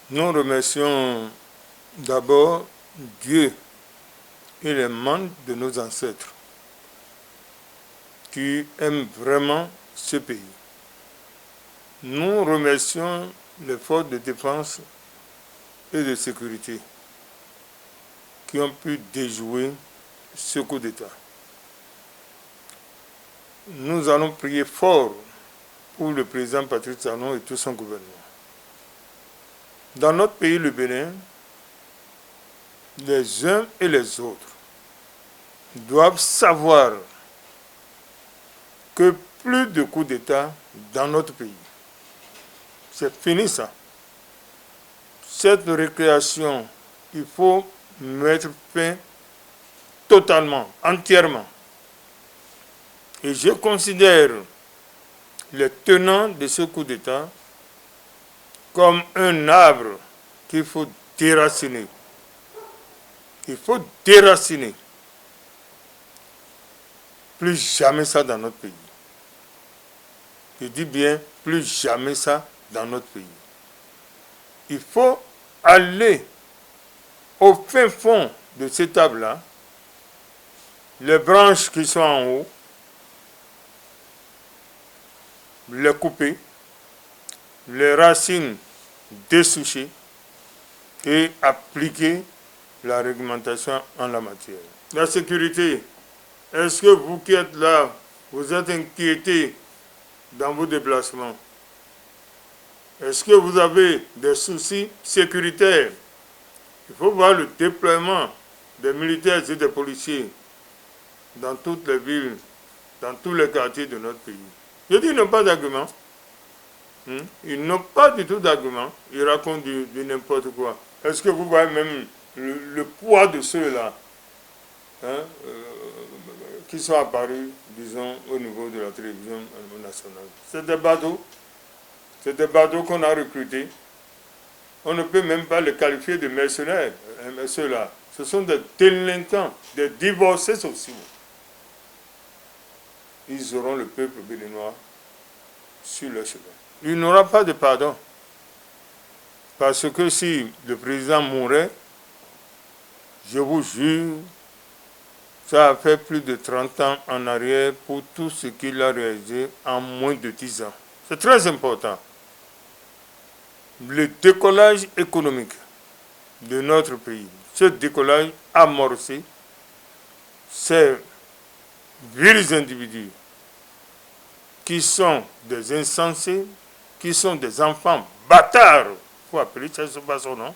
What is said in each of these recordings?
Nous remercions d'abord Dieu et les membres de nos ancêtres qui aiment vraiment ce pays. Nous remercions les forces de défense et de sécurité qui ont pu déjouer ce coup d'État. Nous allons prier fort pour le président Patrice Talon et tout son gouvernement. Dans notre pays, le Bénin, les uns et les autres doivent savoir que plus de coups d'État dans notre pays. C'est fini ça. Cette récréation, il faut mettre fin totalement, entièrement. Et je considère les tenants de ce coup d'État comme un arbre qu'il faut déraciner. Il faut déraciner. Plus jamais ça dans notre pays. Je dis bien, plus jamais ça dans notre pays. Il faut aller au fin fond de cet arbre-là, les branches qui sont en haut, les couper, les racines dessoucher et appliquer la réglementation en la matière. La sécurité, est-ce que vous qui êtes là, vous êtes inquiétés dans vos déplacements? Est-ce que vous avez des soucis sécuritaires? Il faut voir le déploiement des militaires et des policiers dans toutes les villes, dans tous les quartiers de notre pays. Je dis, ils n'ont pas d'argument. Ils n'ont pas du tout d'argument. Ils racontent du n'importe quoi. Est-ce que vous voyez même le poids de ceux-là qui sont apparus, disons, au niveau de la télévision nationale? C'est des badauds. C'est des badauds qu'on a recrutés. On ne peut même pas les qualifier de mercenaires, ceux-là. Ce sont des délinquants, des divorcés sociaux. Ils auront le peuple béninois sur leur chemin. Il n'aura pas de pardon. Parce que si le président mourait, je vous jure, ça a fait plus de 30 ans en arrière pour tout ce qu'il a réalisé en moins de 10 ans. C'est très important. Le décollage économique de notre pays, ce décollage amorcé, ces vils individus qui sont des insensés, qui sont des enfants bâtards, il faut appeler ça par son nom,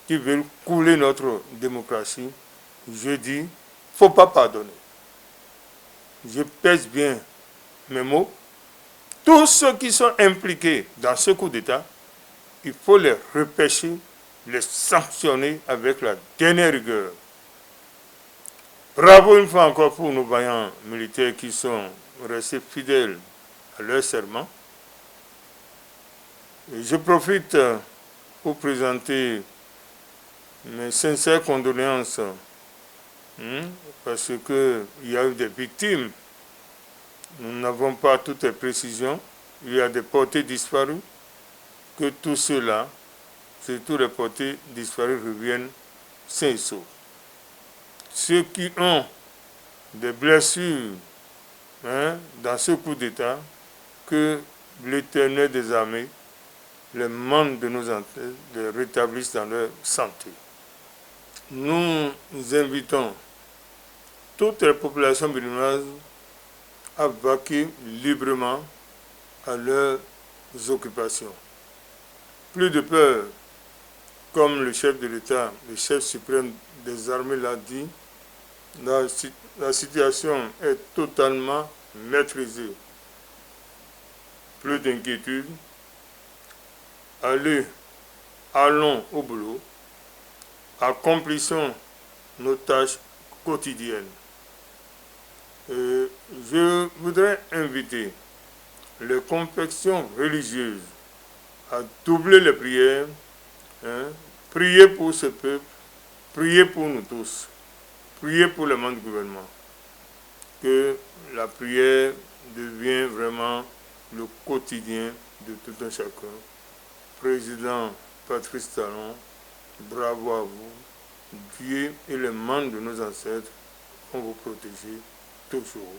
qui veulent couler notre démocratie, je dis, il ne faut pas pardonner. Je pèse bien mes mots. Tous ceux qui sont impliqués dans ce coup d'État, il faut les repêcher, les sanctionner avec la dernière rigueur. Bravo une fois encore pour nos vaillants militaires qui sont restés fidèles à leur serment. Et je profite pour présenter mes sincères condoléances parce qu'il y a eu des victimes. Nous n'avons pas toutes les précisions. Il y a des portés disparus. Que tous ceux-là, surtout les portés disparus, reviennent sains et saufs. Ceux qui ont des blessures dans ce coup d'État, que l'Éternel des armées, les membres de nos ancêtres, les rétablissent dans leur santé. Nous invitons toutes les populations béninoises à vaquer librement à leurs occupations. Plus de peur, comme le chef de l'État, le chef suprême des armées l'a dit, la situation est totalement maîtrisée. Plus d'inquiétude. Allons au boulot, accomplissons nos tâches quotidiennes. Je voudrais inviter les confessions religieuses à doubler les prières, prier pour ce peuple, prier pour nous tous, prier pour les membres du gouvernement, que la prière devienne vraiment le quotidien de tout un chacun. président Patrice Talon, bravo à vous. Dieu et les membres de nos ancêtres vont vous protéger toujours.